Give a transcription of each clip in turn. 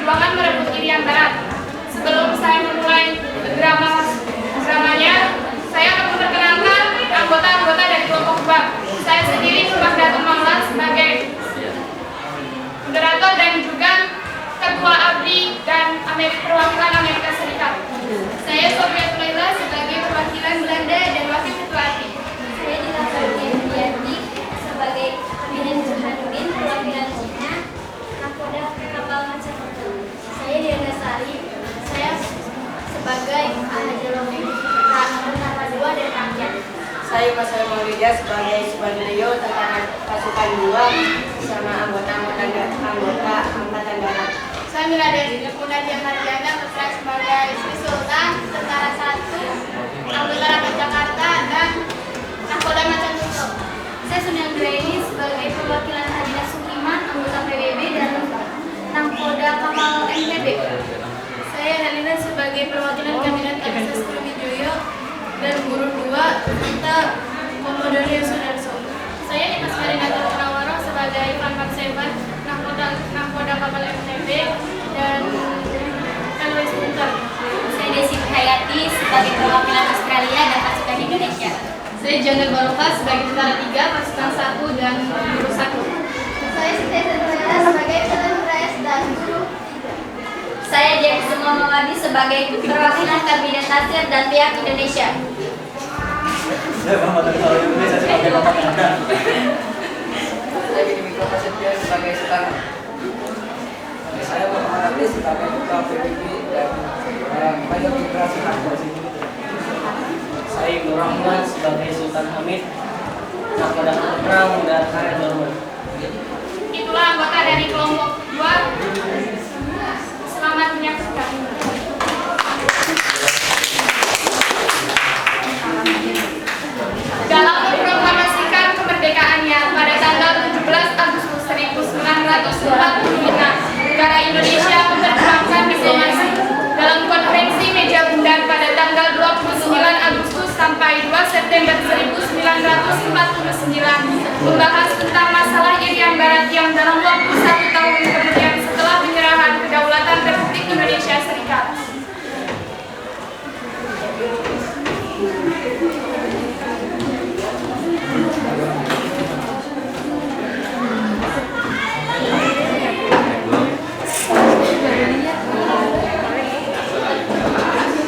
perjuangan merebut Irian Barat. Sebelum saya memulai dramanya, saya akan memperkenalkan anggota-anggota dari kelompok 2. Saya sendiri Subagda Tumanglan sebagai moderator dan juga Ketua ABRI dan Perwakilan Amerika Serikat. Saya Sofia Tulaila sebagai perwakilan Belanda dan Wakil Ketua ABRI. Saya Dila Fardianti sebagai Kabinet Burhanuddin perwakilan Cina, Nakoda Kapal Macapagal. Saya Diana Sari, saya sebagai Hajalomeng Tentara 2 dan Rakyat. Saya Mas Maulida sebagai Subagio Tentara Pasukan 2 bersama anggota Angkatan Darat. Saya Miladesi Munadia Mardiana berperan sebagai Sri Sultan Tentara 1, anggota Rakyat Jakarta dan Nakoda Macan Tutul. Saya Sunia Graini sebagai perwakilan Hadina Sukiman, anggota PBB dan Nakoda Kapal NTB. Saya Helena sebagai perwakilan Kabinet Abisa Sriwijaya dan Guru 2 serta Komodo Sudarso. Saya Dimas Marinator Purnawaro sebagai Pangkat Seven Nakoda Kapal MTB dan Elois Punter. Saya Desi Hayati sebagai perwakilan Australia dan pasukan Indonesia. Saya Janel Baroka sebagai Tentara 3 Pasukan 1 dan Guru 1. Saya Siti Sentrela sebagai Petugas dan Guru 3. Saya Jackson Momawadi sebagai perwakilan Kabinet Nasir dan pihak Indonesia. Saya Muhammad Abdul Indonesia sebagai Bapak Anda. Saya Dimiko Prasetyo sebagai Setara. Saya Muhammad Abdi sebagai Ketua PBB dan Mayor Migrasi Harbosi. Saya Nur Rahman sebagai Sultan Hamid, Nakoda Perang dan Karya Dorman. Itulah anggota dari kelompok 2. Selamat menyaksikan. Dalam memproklamasikan kemerdekaannya pada tanggal 17 Agustus 1945, negara Indonesia memperjuangkan diplomasi. Dalam konferensi meja bundar pada tanggal 29 Agustus sampai 2 September 1949, membahas tentang masalah Irian Barat yang dalam waktu 1 tahun kemudian setelah penyerahan kedaulatan Republik Indonesia Serikat.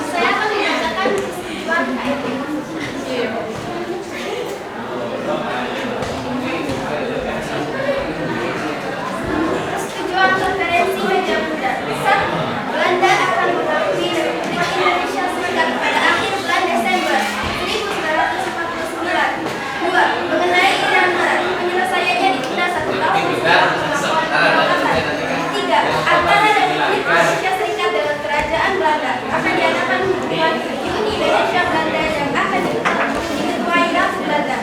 Saya akan membacakan peristiwa KRI. Persetujuan konferensi meja bundar. 1. Belanda akan mengakui Republik Indonesia Serikat pada akhir bulan Desember 1949. 2. Mengenai Irian Barat, penyelesaiannya ditunda 1 tahun. 3. Antara Republik Indonesia Serikat dengan Kerajaan Belanda akan diadakan hubungan Uni Indonesia Belanda yang akan diketuai Ratu Belanda.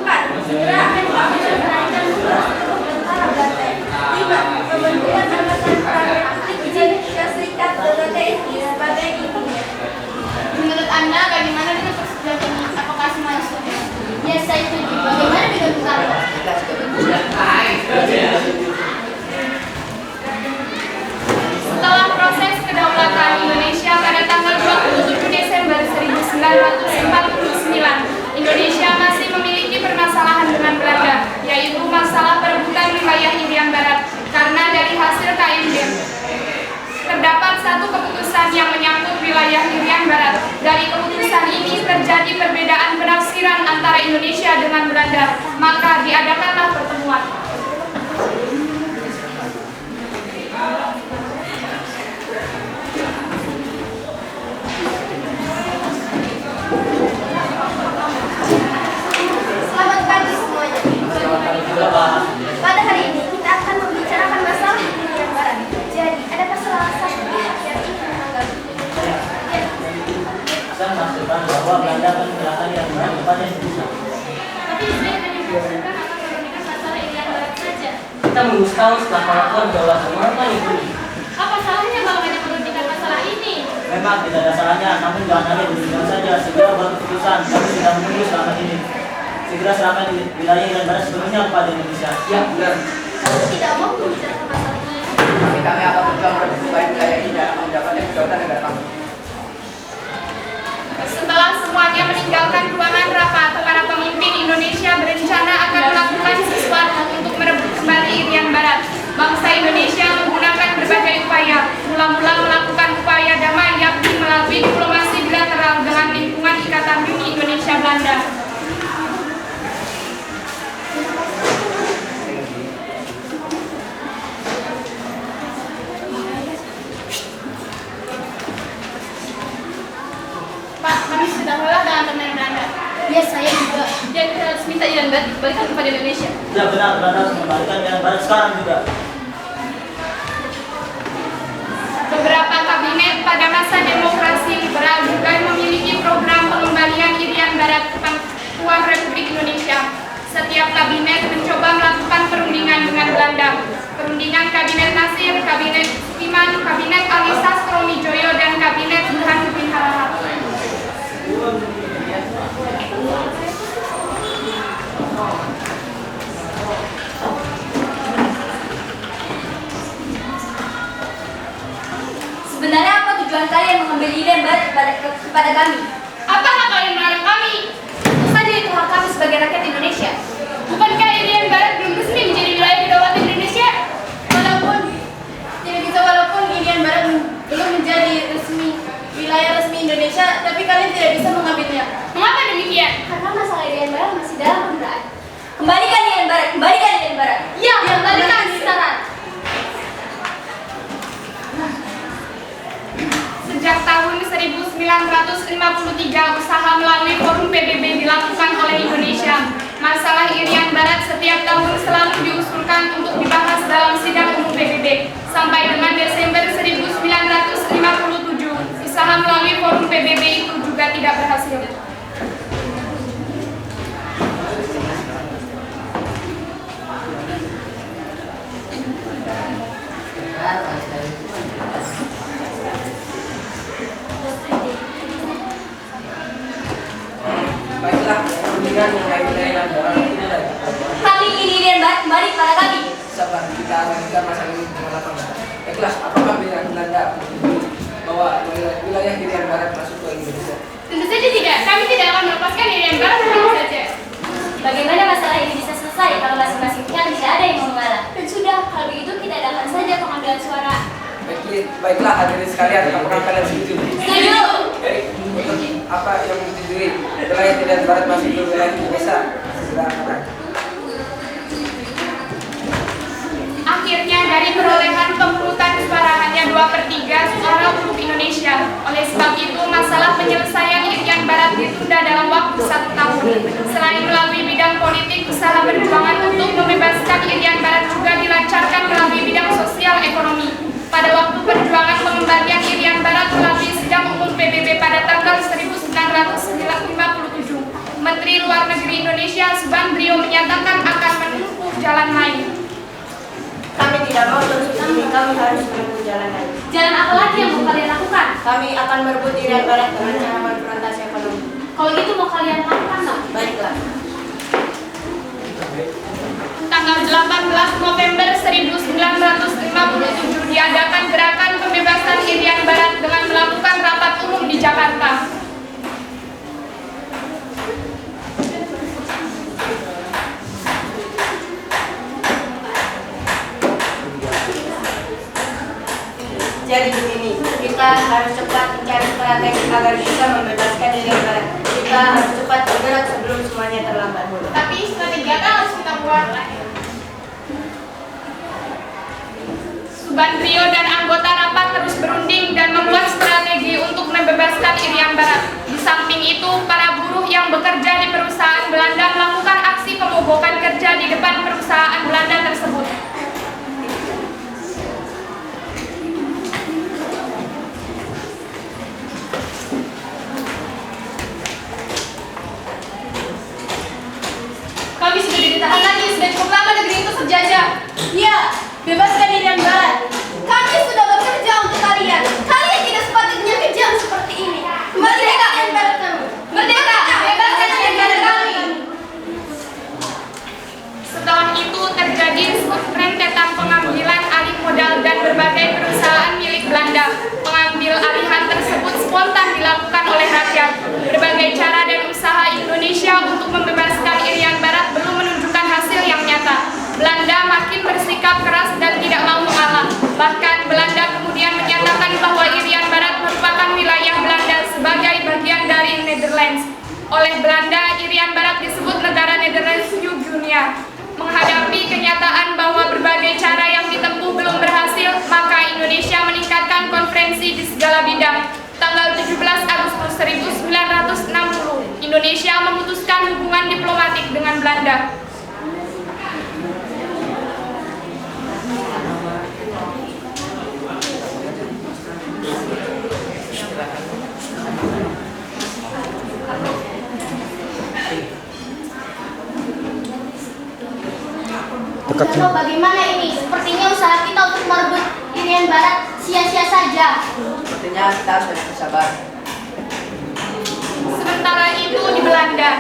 4. Segera akan dilakukan kenaikan mutu seluruh tentara Belanda. 5. Pembentukan Angkatan Perang Republik Indonesia Serikat atau TNI sebagai intinya. Menurut Anda bagaimana dengan persetujuan ini? Apakah semuanya setuju? Ya, saya setuju. Bagaimana dengan Bung Setelah proses kedaulatan Indonesia pada tanggal 27 Desember 1949, Indonesia masih memiliki permasalahan dengan Belanda, yaitu masalah perebutan wilayah Irian Barat. Karena dari hasil KMB terdapat satu keputusan yang menyangkut wilayah Irian Barat. Dari keputusan ini terjadi perbedaan penafsiran antara Indonesia dengan Belanda, maka diadakanlah pertemuan. Selamat pagi semuanya. Pada hari ini kita akan membicarakan masalah Irian Barat. Jadi, adakah salah satu pihak yang ingin menanggapi? Saya memastikan bahwa Belanda akan menyerahkan Irian Barat kepada Indonesia. Tapi saya hanya mengusulkan akan memberikan masalah Irian Barat saja. Kita menunggu setahun setelah pengakuan kedaulatan apa itu? Apa salahnya kalau hanya menunjukkan masalah ini? Memang tidak ada salahnya, namun jangan hanya demikian saja. Segera buat keputusan, kami sudah menunggu selama ini. Segera serahkan wilayah Irian Barat sepenuhnya kepada Indonesia. Ya, benar. Kamu tidak mau membicarakan masalah ini? Kami akan berjuang merebut kembali wilayah ini dan mendapatkan kedaulatan negara kami. Setelah semuanya meninggalkan ruangan rapat, para pemimpin Indonesia berencana akan melakukan sesuatu untuk merebut kembali Irian Barat. Bangsa Indonesia menggunakan berbagai upaya, mula-mula melakukan upaya damai yakni melalui diplomasi bilateral dengan lingkungan Ikatan Uni Indonesia Belanda. Pak, kami sudah lelah dengan permainan Belanda. Ya, saya juga. Jadi kita harus minta Irian Barat dikembalikan kepada Indonesia. Ya benar, Belanda harus mengembalikan Irian Barat sekarang juga. Beberapa kabinet pada masa demokrasi liberal juga memiliki program pengembalian Irian Barat ke Kesatuan Republik Indonesia. Setiap kabinet mencoba melakukan perundingan dengan Belanda. Perundingan Kabinet Nasir, Kabinet Sukiman, Kabinet Ali Sastromijoyo, dan Kabinet Burhanuddin Harahap. Sebenarnya apa tujuan kalian mengambil Irian Barat kepada kami? Apa hak kalian melarang kami? Tentu saja itu hak kami sebagai rakyat Indonesia. Bukankah Irian Barat belum resmi menjadi wilayah kedaulatan Indonesia? Walaupun Irian Barat belum menjadi wilayah resmi Indonesia, tapi kalian tidak bisa mengambilnya. Mengapa demikian? Karena masalah Irian Barat masih dalam pembelaan. Kembalikan Irian Barat, kembalikan Irian Barat. Ya, kembalikan sekarang. Sejak tahun 1953, usaha melalui forum PBB dilakukan oleh Indonesia. Masalah Irian Barat setiap tahun selalu diusulkan untuk dibahas dalam sidang umum PBB. Sampai dengan Desember 1957, usaha melalui forum PBB itu juga tidak berhasil. Baiklah, perundingan mengenai wilayah yang barat ini lagi. Kami ingin Irian Barat kembali kepada kami. Sabar, kita lanjutkan masalah ini dengan lapangan. Baiklah, apakah pilihan Belanda bahwa wilayah Irian Barat masuk ke Indonesia? Tentu saja tidak. Kami tidak akan melepaskan Irian Barat begitu saja. Bagaimana masalah ini bisa selesai kalau masing-masing pihak tidak ada yang mau mengalah? Dan sudah, kalau begitu kita adakan saja pengambilan suara. Baiklah, hadirin sekalian, apakah kalian setuju? Setuju. Untuk apa yang menyetujui wilayah Irian Barat masuk ke wilayah Indonesia? Segera katakan. Akhirnya dari perolehan pemungutan suara hanya 2/3 suara untuk Indonesia. Oleh sebab itu, masalah penyelesaian Irian Barat ditunda dalam waktu 1 tahun. Selain melalui bidang politik, usaha perjuangan untuk membebaskan Irian Barat juga dilancarkan melalui bidang sosial ekonomi. Pada waktu perjuangan pengembalian Irian Barat melalui sidang umum PBB pada tanggal 1957, Menteri Luar Negeri Indonesia Subandrio menyatakan akan menempuh jalan lain. Kami tidak mau terus begini, kami harus menempuh jalan lain. Jalan apa lagi yang mau kalian lakukan? Kami akan merebut Irian Barat dengan cara konfrontasi ekonomi. Kalau gitu mau kalian lakukan dong? Baiklah. Tanggal 18 November 1957 diadakan gerakan pembebasan Irian Barat dengan melakukan rapat umum di Jakarta. Jadi begini, kita harus cepat mencari strategi agar bisa membebaskan Irian Barat. Kita harus cepat bergerak sebelum semuanya terlambat. Tapi strategi apa harus kita buat? Subandrio dan anggota rapat terus berunding dan membuat strategi untuk membebaskan Irian Barat. Di samping itu, para buruh yang bekerja di perusahaan Belanda melakukan aksi pemogokan kerja di depan perusahaan Belanda tersebut. Kami sudah ditahan lagi, sudah cukup lama negeri itu terjajah. Iya, bebaskan Irian Barat. Kami sudah bekerja untuk kalian. Kalian tidak sepatutnya kejam seperti ini. Merdeka Irian Barat kami. Merdeka, bebaskan Irian Barat kami. Setelah itu terjadi 1960, Indonesia memutuskan hubungan diplomatik dengan Belanda. Lalu bagaimana ini? Sepertinya usaha kita untuk merebut Irian Barat sia-sia saja. Sepertinya kita harus banyak bersabar. Sementara itu di Belanda,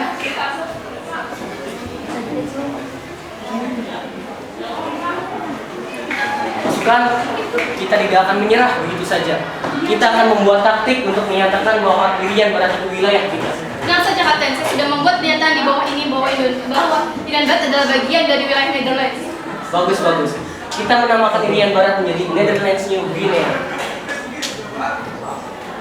Pasukan, kita tidak akan menyerah begitu saja. Kita akan membuat taktik untuk menyatakan bahwa Irian Barat itu wilayah kita. Tenang saja Kapten, saya sudah membuat pernyataan di bawah ini bahwa Irian Barat adalah bagian dari wilayah Netherlands. Bagus, bagus. Kita menamakan Irian Barat menjadi Netherlands New Guinea.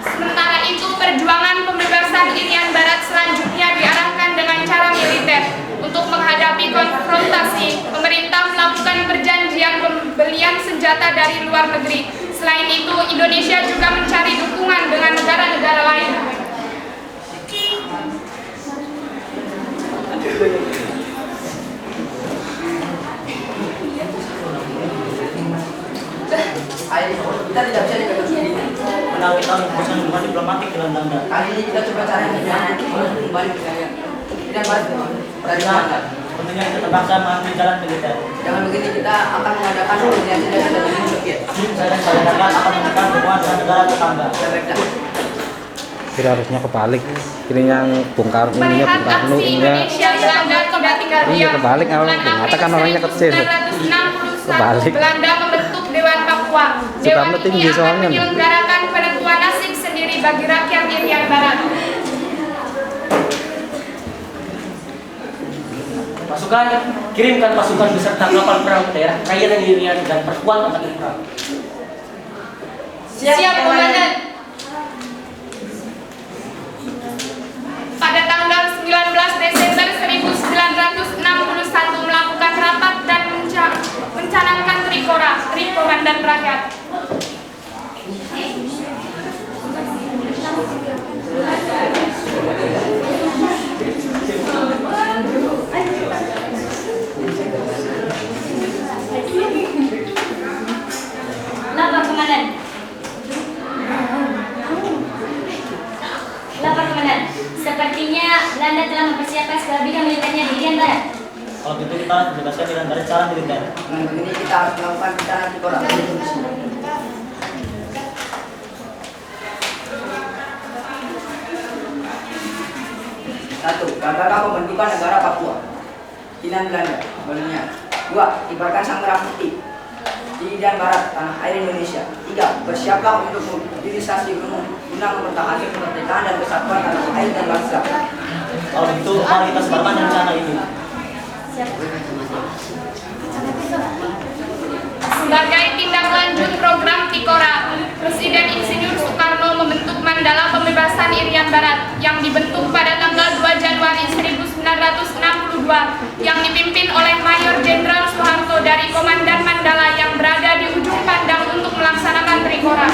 sementara itu perjuangan pembebasan Irian Barat selanjutnya diarahkan dengan cara militer. Untuk menghadapi konfrontasi, pemerintah melakukan perjanjian pembelian senjata dari luar negeri. Selain itu, Indonesia juga mencari dukungan dengan negara-negara lain. Ayo, kita tidak bisa dikatakan sendiri. Karena kita memutuskan hubungan diplomatik dengan Belanda. Kali ini kita coba cara yang kembali ke saya. Tidak baik dari Belanda. Tentunya kita terpaksa mengambil jalan militer. Dengan begini kita akan mengadakan koordinasi dengan Uni Soviet. Saya dan saudara akan membuka hubungan dengan negara tetangga. Baiklah. Kira harusnya kebalik. Ini yang Bung Karno, ininya Melihat Bung Karno, aksi ininya Indonesia Belanda tidak tinggal Iya, diam. kebalik, Bulan Bung. April Katakan orangnya kecil. 1961, Kebalik. Belanda membentuk Dewan Papua. Dewan Soekarno ini tinggi akan soalnya. menyelenggarakan penentuan nasib sendiri bagi rakyat Irian Barat. Pasukan, kirimkan pasukan beserta kapal perang ke daerah perairan Irian dan perkuat angkatan perang. Siap, Komandan. Pada tanggal 19 Desember 1961 melakukan rapat dan mencanangkan Trikora, Tri Komandan Rakyat. Lapor Komandan. Lapor Komandan. Sepertinya Belanda telah mempersiapkan segala bidang militernya di Irian Barat. Kalau begitu kita harus bebaskan Irian Barat secara militer. Dengan begini kita harus melakukan rencana Trikora. Satu, gagallah pembentukan negara Papua. Irian Belanda, Belanda. Dua, kibarkan sang merah putih di Irian Barat, tanah air Indonesia. Tiga, bersiaplah untuk mobilisasi guna mempertahankan kemerdekaan dan kesatuan tanah air dan bangsa. Kalau begitu, mari kita sebarkan rencana ini. Sebagai tindak lanjut program Trikora, Presiden Insinyur Soekarno membentuk Mandala Pembebasan Irian Barat yang dibentuk pada tanggal 2 Januari 1962 yang dipimpin oleh Mayor Jenderal Soeharto dari Komandan Mandala yang berada di ujung pandang untuk melaksanakan Trikora.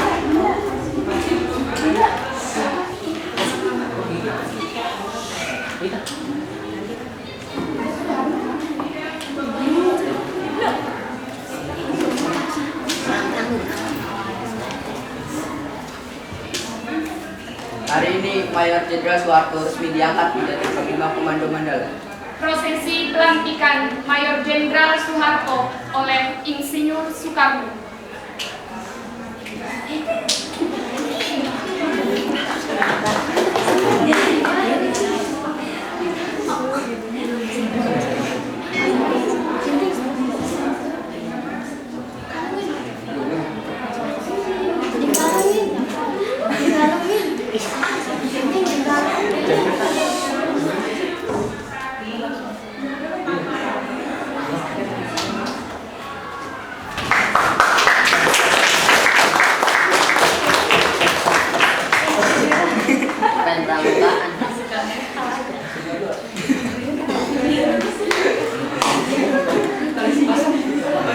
Hari ini Mayor Jenderal Soeharto resmi diangkat menjadi Panglima Komando Mandala. Prosesi pelantikan Mayor Jenderal Soeharto oleh Insinyur Soekarno.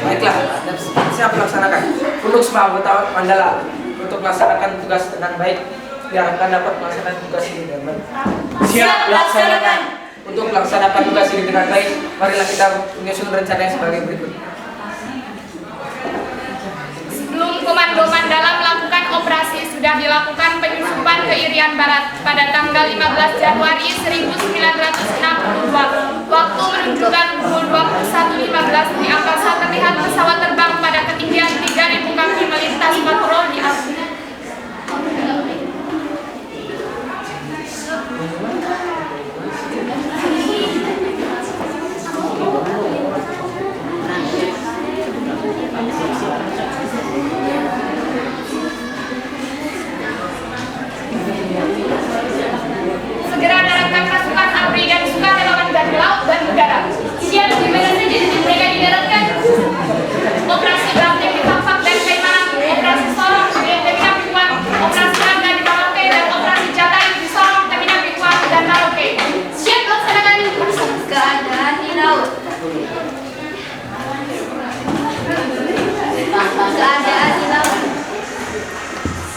Baiklah, siap melaksanakan. Untuk semua anggota Mandala untuk melaksanakan tugas dengan baik diharapkan dapat melaksanakan tugas ini dengan baik. Siap, laksanakan. Untuk melaksanakan tugas ini dengan baik, marilah kita menyusun rencana yang sebagai berikut. Sebelum Komando Mandala melakukan operasi, sudah dilakukan penyusupan ke Irian Barat pada tanggal 15 Januari 1962. Waktu menunjukkan pukul 21.15 di angkasa terlihat pesawat terbang pada ketinggian 3.000 kaki melintas patrol di atas. Segera daratkan pasukan ABRI dan sukarelawan dari laut dan udara. Siap di mana saja mereka didaratkan. Operasi Banteng di Tampak dan Kalimantan, operasi Sorong di Terminal operasi Rangga di Merauke, dan operasi Jatayu di Sorong, Terminal dan Merauke. Siap laksanakan Keadaan di laut. Keadaan di laut.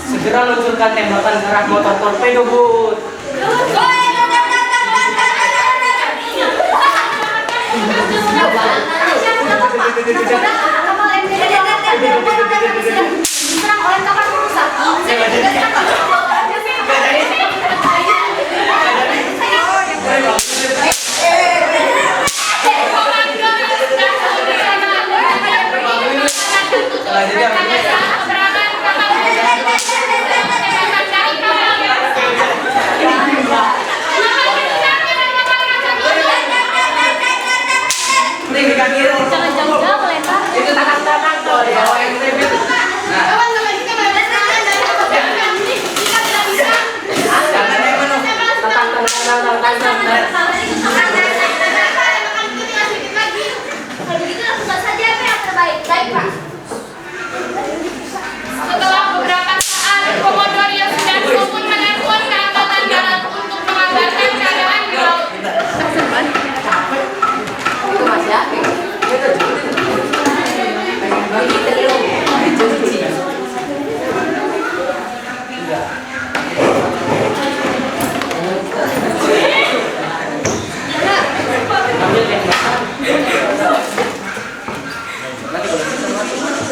Segera luncurkan tembakan ke arah motor torpedo, Bud. Diserang oleh kapal rusak. Jangan jauh-jauh, Lenta. Itu tangan-tangan tuh, di bawah yang gede. Nah, Kalau begitu lakukan saja apa yang terbaik. Baik, Pak. Setelah beberapa saat, Komodor Yosudarso pun menelpon ke Angkatan Darat untuk mengabarkan keadaan di laut.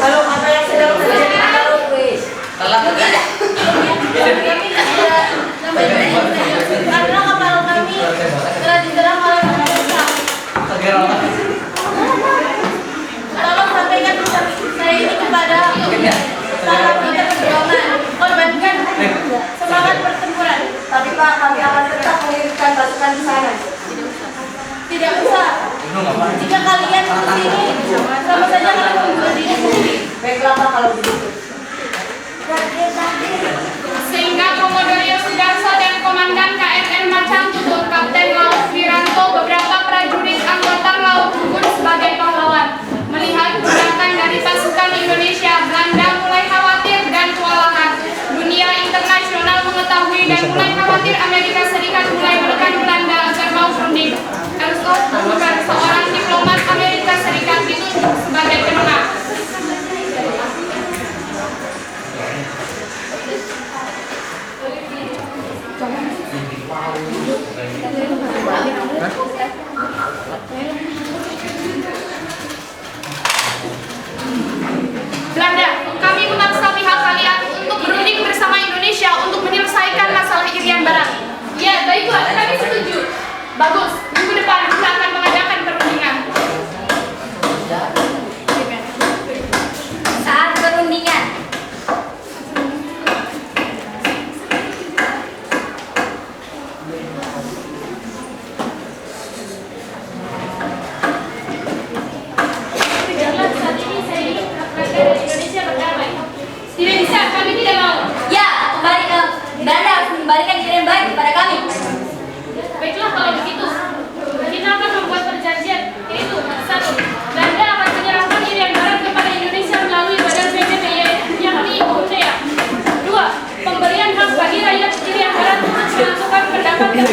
Kalau apa yang sedang terjadi di laut, wis. Karena kapal kami telah diserang oleh kapal rusak. Tolong sampaikan pesan saya ini kepada para kita perjuangan. Korbankan semangat pertempuran. Tapi Pak, kami akan tetap mengirimkan pasukan ke sana. Tidak usah. Jika kalian ke sini, sama saja kalian membunuh diri sendiri. Baiklah Pak, kalau begitu. Sehingga Komodor Yosudarso dan Komandan KRN Macang Tutul Kapten Laut Wiranto beberapa prajurit angkatan laut gugur sebagai pahlawan. Melihat gerakan dari pasukan Indonesia, Belanda mulai khawatir dan kewalahan. Dunia internasional mengetahui dan mulai khawatir Amerika Serikat mulai menekan Belanda agar mau berunding. Ersov bukan seorang diplomat Amerika Serikat ditunjuk sebagai penengah. Belanda, kami memaksa pihak kalian untuk berunding bersama Indonesia untuk menyelesaikan masalah Irian Barat. Ya, baiklah, kami setuju. Bagus, minggu depan kita akan mengadakan perundingan. Saat perundingan. Biarlah saat ini saya ingin rakyat Indonesia berdamai. Tidak bisa, kami tidak mau. Ya, Belanda harus mengembalikan Irian Barat kepada kami. Baiklah kalau begitu, kita akan membuat perjanjian, yaitu 1. Belanda akan menyerahkan Irian Barat kepada Indonesia melalui Badan PBB, yakni UNEA. 2. Pemberian hak bagi rakyat Irian Barat untuk menentukan pendapat dan